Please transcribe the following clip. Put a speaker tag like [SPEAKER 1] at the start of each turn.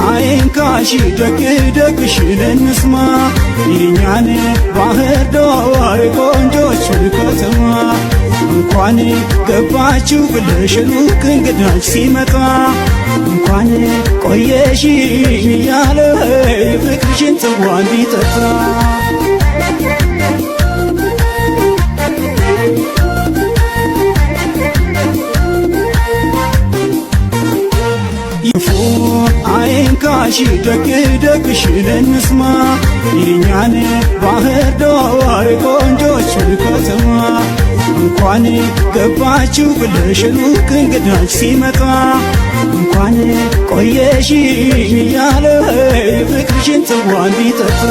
[SPEAKER 1] አይንካሽ ደግ ደግሽን እንስማ የኛን ባህር ዳር ቆንጆችን ከተማ እንኳን ገባችሁ ብለሽ ሩቅ እንግዳች ሲመጣ እንኳን ቆየሽ እያለ ፍቅርሽን ጽዋ እንዲጠጣ አይንካሽ ደግ ደግሽን እንስማ የኛን ባህር ዳር ቆንጆችን ከተማ እንኳን ገባችሁ ብለሽ ሩቅ እንግዳች ሲመጣ እንኳን ቆየሽ እያለ ፍቅርሽን ጽዋ እንዲጠጣ